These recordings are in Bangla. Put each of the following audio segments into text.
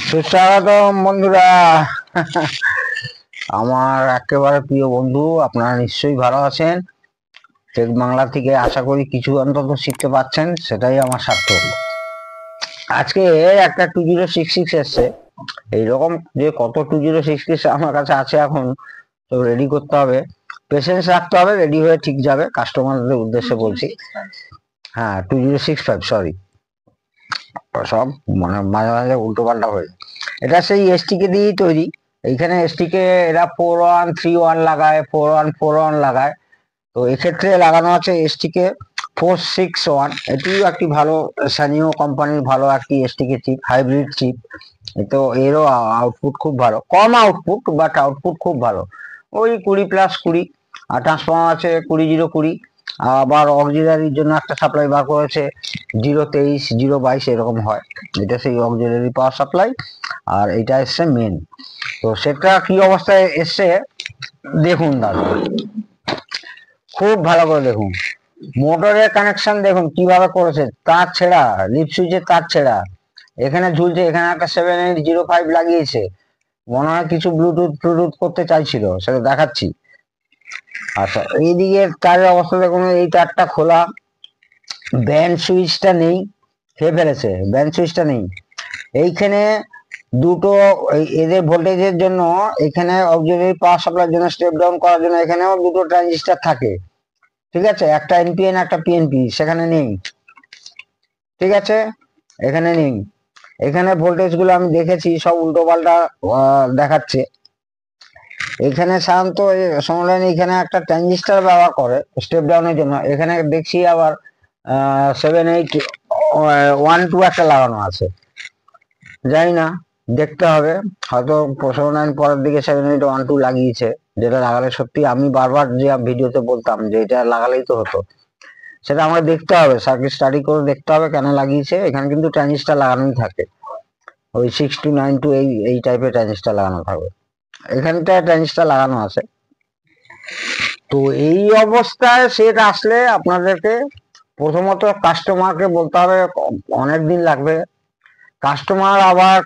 সুস্বাগতম বন্ধুরা। আমার একেবারে প্রিয় বন্ধু, আপনারা নিশ্চয়ই ভালো আছেন। টেক বাংলা থেকে আশা করি কিছু অন্তত শিখতে পাচ্ছেন, সেটাই আমার সার্থক। আজকে একটা 2066 এসছে। এইরকম যে কত 2066 আমার কাছে আছে এখন, তো রেডি করতে হবে, পেশেন্স রাখতে হবে, রেডি হয়ে ঠিক যাবে। কাস্টমারদের উদ্দেশ্যে বলছি। হ্যাঁ, 2065, সরি, সব মানে মাঝে মাঝে উল্টো পাল্টা হয়ে যায়। এটা সেই এসটিকে দিয়েই তৈরি। এইখানে এসটিকে এরা 4131 লাগায়, 4141 লাগায়। তো এক্ষেত্রে লাগানো আছে এসটিকে 461। এটিও একটি ভালো সানিও কোম্পানির ভালো একটি এসটিকে চিপ, হাইব্রিড চিপ। তো এরও আউটপুট খুব ভালো, কম আউটপুট বাট আউটপুট খুব ভালো। ওই 20+20। আর ট্রান্সফর্মার আছে 20-0-20। আবার অক্সিলারির জন্য একটা সাপ্লাই বার করেছে 0-23, 0-22 এরকম হয়। এটা সেই অক্সিলারি পাওয়ার সাপ্লাই, আর এটা এসছে মেন। তো সেটা কি অবস্থায় এসছে দেখুন দাদা, খুব ভালো করে দেখুন। মোটরের কানেকশন দেখুন কিভাবে করেছে, তার ছেঁড়া, লিপ সুইচের তার ছেঁড়া এখানে ঝুলছে। এখানে একটা 7805 লাগিয়েছে, মনে হয় কিছু ব্লুটুথ টুটুথ করতে চাইছিল, সেটা দেখাচ্ছি। আচ্ছা, এইদিকে তারের অবস্থা দেখুন, এই তারটা খোলা, ব্যান্ড সুইচটা নেই, খেয়ে ফেলেছে, ব্যান্ড সুইচটা নেই। এইখানে দুটো এদের ভোল্টেজের জন্য, এখানে অক্সিলারি পাওয়ার সাপ্লাইয়ের জন্য স্টেপ ডাউন করার জন্য এখানেও দুটো ট্রানজিস্টর থাকে, ঠিক আছে, একটা এনপিএন একটা পিএনপি, সেখানে নেই, ঠিক আছে, এখানে নেই। এখানে ভোল্টেজ গুলো আমি দেখেছি সব উল্টো পাল্টা দেখাচ্ছে। এখানে সাধারণত সমলাইন এখানে একটা ট্রানজিস্টর ব্যবহার করে স্টেপ ডাউনের জন্য। এখানে দেখছি আবার 7812 একটা লাগানো আছে, জানি না, দেখতে হবে। হয়তো 79 পরের দিকে 7812 লাগিয়েছে, যেটা লাগালে সত্যি আমি বারবার যে ভিডিওতে বলতাম যে এটা লাগালেই তো হতো, সেটা আমাকে দেখতে হবে, সার্কিট স্টাডি করে দেখতে হবে কেন লাগিয়েছে। এখানে কিন্তু ট্রানজিস্টর লাগানোই থাকে, ওই 6292 এই টাইপের ট্রানজিস্টর লাগানো থাকবে। এখানটা ট্রানজিস্টর লাগানো আছে। তো এই অবস্থায় সেট আসলে আপনাদেরকে প্রথমত কাস্টমারকে বলতে হবে, অনেক দিন লাগবে। কাস্টমার আবার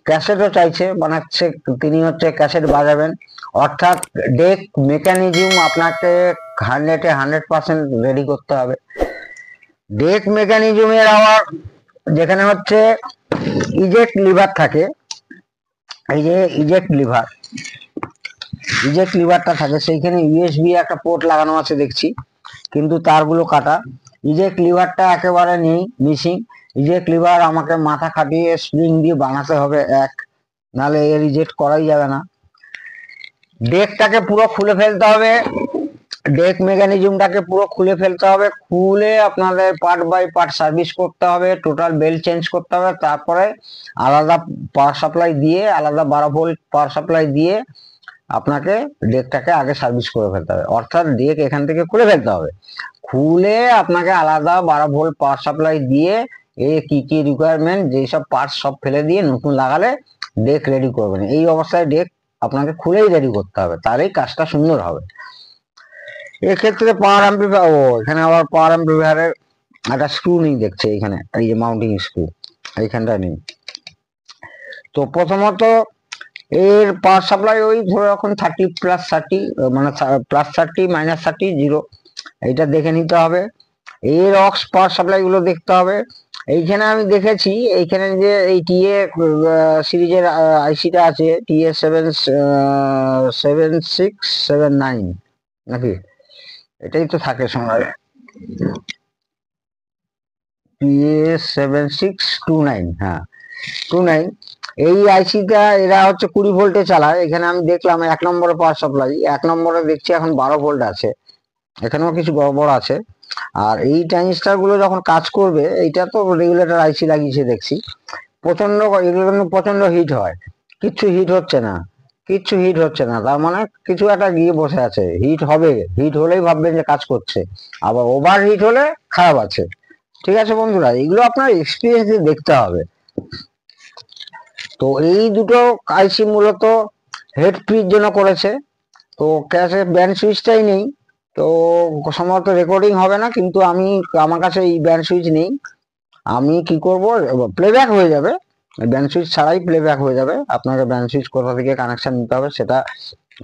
ক্যাসেটও চাইছে, বানাচ্ছে, তিনি হচ্ছে ক্যাসেট বাজাবেন, অর্থাৎ ডেক মেকানিজম আপনাকে 100% রেডি করতে হবে। ডেক মেকানিজমের আবার যেখানে হচ্ছে ইজেক্ট লিভার থাকে, এই যে ইজেক্ট লিভারটা থাকে, সেইখানে ইউএসবি একটা পোর্ট লাগানো আছে দেখছি, কিন্তু তারগুলো কাটা। ইজেক্ট লিভারটা একেবারে নেই, মিসিং। ইজেক্ট লিভার আমাকে মাথা খাটিয়ে স্প্রিং দিয়ে বানাতে হবে এক, নাহলে এর রিজেক্ট করাই যাবে না। ডেকটাকে পুরো খুলে ফেলতে হবে, ডেক মেকানিজমটাকে পুরো খুলে ফেলতে হবে, খুলে আপনাদের পার্ট বাই পার্ট সার্ভিস করতে হবে, টোটাল বেল্ট চেঞ্জ করতে হবে, তারপরে আলাদা পাওয়ার সাপ্লাই দিয়ে, আলাদা 12 ভোল্ট পাওয়ার সাপ্লাই দিয়ে আপনাকে ডেকটাকে আগে সার্ভিস করে ফেলতে হবে। অর্থাৎ ডেক এখান থেকে খুলে ফেলতে হবে, খুলে আপনাকে আলাদা 12 ভোল্ট পাওয়ার সাপ্লাই দিয়ে কি কি রিকোয়ারমেন্ট, যেসব পার্টস সব ফেলে দিয়ে নতুন লাগালে ডেক রেডি করবেন। এই অবস্থায় ডেক আপনাকে খুলেই রেডি করতে হবে, তাহলেই কাজটা সুন্দর হবে। এক্ষেত্রে পাওয়ার অ্যাম্পলিফায়ার, এখানে আবার পাওয়ার অ্যাম্পলিফায়ারের একটা স্ক্রু নেই দেখছে, এখানে এই যে মাউন্টিং স্ক্রু এইখানটা নেই। তো প্রথমত এর পাওয়ার সাপ্লাই ওই ধরে রাখুন 30+30, মানে +30 -30 0, এইটা দেখে নিতে হবে। এর অক্স পাওয়ার সাপ্লাই গুলো দেখতে হবে। এইখানে আমি দেখেছি, এইখানে যে এই টিএ সিরিজের আইসিটা আছে, টিএ 7679 নাকি, এটাই তো থাকে সময়, টিএ 7629, হ্যাঁ 29। এই আইসিটা এরা হচ্ছে 20 ভোল্টে চালায়। এখানে আমি দেখলাম 1 নম্বরে পাওয়ার সাপ্লাই, 1 নম্বরে দেখছি এখন 12 ভোল্ট আছে, এখানেও কিছু গড়বড় আছে। আর এই ট্রানজিস্টার গুলো যখন কাজ করবে, এইটা তো রেগুলেটর আইসি লাগিয়েছে দেখছি, প্রচন্ড, এগুলো কিন্তু প্রচন্ড হিট হয়, কিচ্ছু হিট হচ্ছে না, কিচ্ছু হিট হচ্ছে না, তার মানে কিছু একটা গিয়ে বসে আছে, হিট হবে, হিট হলেই ভাববেন যে কাজ করছে, আবার ওভার হিট হলে খারাপ আছে। ঠিক আছে বন্ধুরা, এগুলো আপনার এক্সপিরিয়েন্স দিয়ে দেখতে হবে। তো এই দুটো আইসি মূলত হেড ফ্রির জন্য করেছে। তো ক্যাশে ব্যান্ড সুইচটাই নেই, তো সম্ভবত রেকর্ডিং হবে না, কিন্তু আমার কাছে এই ব্যান্ড সুইচ নেই। আমি কি করব, প্লেব্যাক হয়ে যাবে, ব্যান্ড সুইচ ছাড়াই প্লেব্যাক হয়ে যাবে। আপনাকে ব্যান্ড সুইচ কোথা থেকে কানেকশন নিতে হবে সেটা,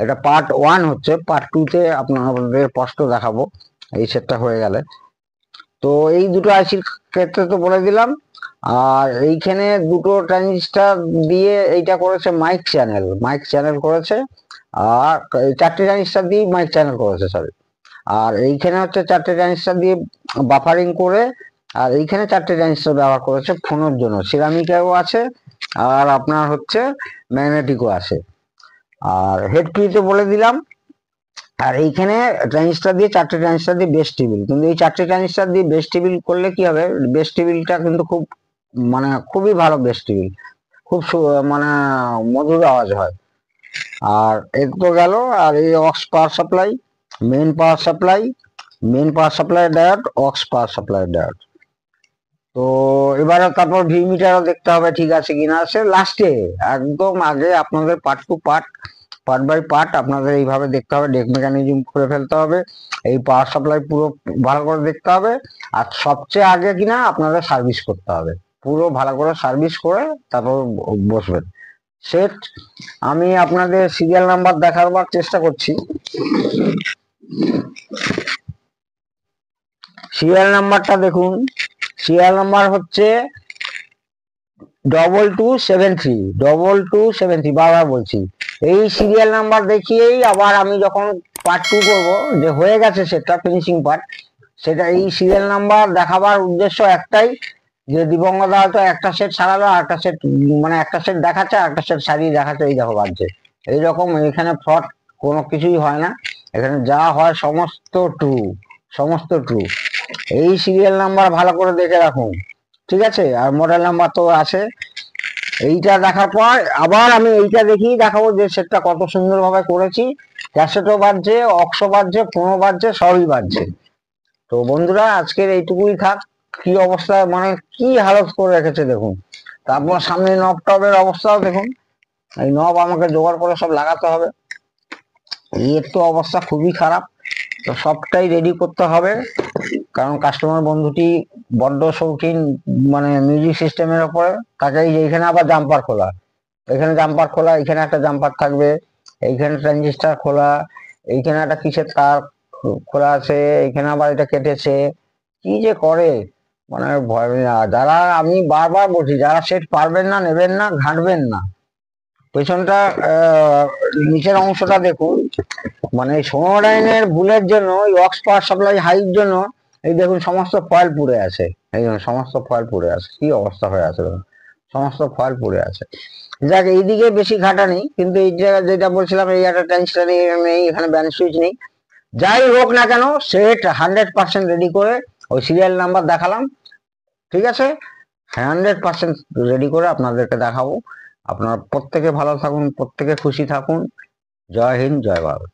এটা পার্ট 1 হচ্ছে, পার্ট 2-তে আপনাদের স্পষ্ট দেখাবো এই সেটটা হয়ে গেলে। তো এই দুটো আইসির ক্ষেত্রে তো বলে দিলাম। আর এইখানে দুটো ট্রানজিস্টার দিয়ে এইটা করেছে মাইক চ্যানেল করেছে, আর 4টে ট্রানজিস্টার দিয়ে মাইক চ্যানেল করেছে, সরি। আর এইখানে হচ্ছে 4টে ট্রানজিস্টার দিয়ে বাফারিং করে, আর এইখানে 4টে ট্রানজিস্টার ব্যবহার করেছে ফোনের জন্য, সিরামিকেও আছে আর আপনার হচ্ছে ম্যাগনেটিকও আছে। আর হেড ফ্রি তো বলে দিলাম। আর এইখানে ট্রানজিস্টার দিয়ে 4টে ট্রানজিস্টার দিয়ে বেস টেবিল, কিন্তু এই 4টে ট্রানজিস্টার দিয়ে বেস টেবিল করলে কি হবে, বেস টেবিলটা কিন্তু খুব মানে খুবই ভালো বেস টেবিল, খুব মানে মধুর আওয়াজ হয়। আর এর তো গেল। আর এই aux power supply, main power supply, main power supply diode, aux power supply diode. তো এবারে তারপর ভি মিটারও দেখতে হবে ঠিক আছে কিনা, সে লাস্টে একদম আগে আপনাদের part to part, part by part আপনাদের এইভাবে দেখতে হবে, ডেক মেকানিজম করে ফেলতে হবে, এই পাওয়ার সাপ্লাই পুরো ভালো করে দেখতে হবে। আর সবচেয়ে আগে কিনা আপনাদের সার্ভিস করতে হবে, পুরো ভালো করে সার্ভিস করে তারপর বসবেন সেট। আমি আপনাদের সিরিয়াল নাম্বার দেখাবার চেষ্টা করছি। সিরিয়াল নাম্বারটা দেখুন, সিরিয়াল নাম্বার হচ্ছে 2273, বারবার বলছি। এই সিরিয়াল নাম্বার দেখিয়েই আবার আমি যখন পার্ট 2 করবো, যে হয়ে গেছে সেটা ফিনিশিং পার্ট, সেটা এই সিরিয়াল নাম্বার দেখাবার উদ্দেশ্য একটাই, যে দিবঙ্গদা হয়তো একটা সেট সারালো আর একটা সেট, মানে একটা সেট দেখাচ্ছে আর একটা সেট সারিয়ে দেখাচ্ছে, এই দেখো বাজছে এইরকম। এখানে ফ্রড কোনো কিছুই হয় না, এখানে যা হয় সমস্ত ট্রু, সমস্ত ট্রু। এই সিরিয়াল নাম্বার ভালো করে দেখে রাখুন, ঠিক আছে? আর মডেল নাম্বার তো আছে। এইটা দেখার পর আবার আমি এইটা দেখি দেখাবো যে সেটটা কত সুন্দরভাবে করেছি, ক্যাসেটও বাজছে, অক্সও বাজছে, ফোনও বাজছে, সবই বাজছে। তো বন্ধুরা আজকের এইটুকুই থাক। কি অবস্থা, মানে কি হালত করে রেখেছে দেখুন। তারপর সামনে নব টবের অবস্থাও দেখুন, এই নব আমাকে জোগাড় করে সব লাগাতে হবে, এর তো অবস্থা খুবই খারাপ। তো সবটাই রেডি করতে হবে, কারণ কাস্টমার বন্ধুটি বড্ড শৌখিন মানে মিউজিক সিস্টেমের ওপরে, তাকে এইখানে আবার জাম্পার খোলা, এখানে জাম্পার খোলা, এখানে একটা জাম্পার থাকবে, এইখানে ট্রানজিস্টার খোলা, এইখানে একটা কিসের তার খোলা আছে, এইখানে আবার এটা কেটেছে, কি যে করে মানে ভয় না। যারা আমি বারবার বলছি, যারা সেট পারবেন না নেবেন না, ঘাঁটবেন না। পেছনটা নিচের অংশটা দেখুন, মানে সোনোডাইনের ভুলের জন্য, ওই অক্স পাওয়ার সাপ্লাই হাইট জন্য এই দেখুন সমস্ত ফয়েল পুড়ে আছে, এই জন্য সমস্ত ফয়েল পুড়ে আছে, কি অবস্থা হয়ে আছে দেখুন, সমস্ত ফয়েল পুড়ে আছে। যাক এইদিকে বেশি ঘাটা নেই, কিন্তু এই জায়গায় যেটা বলছিলাম, এই একটা ট্রানজিস্টার নেই, এখানে ব্যান্ড সুইচ নেই। যাই হোক না কেন, সেট 100% রেডি করে ওই সিরিয়াল নাম্বার দেখালাম, ঠিক আছে? 100% রেডি করে আপনাদেরকে দেখাবো। আপনারা প্রত্যেকে ভালো থাকুন, প্রত্যেকে খুশি থাকুন। জয় হিন্দ, জয় ভারত।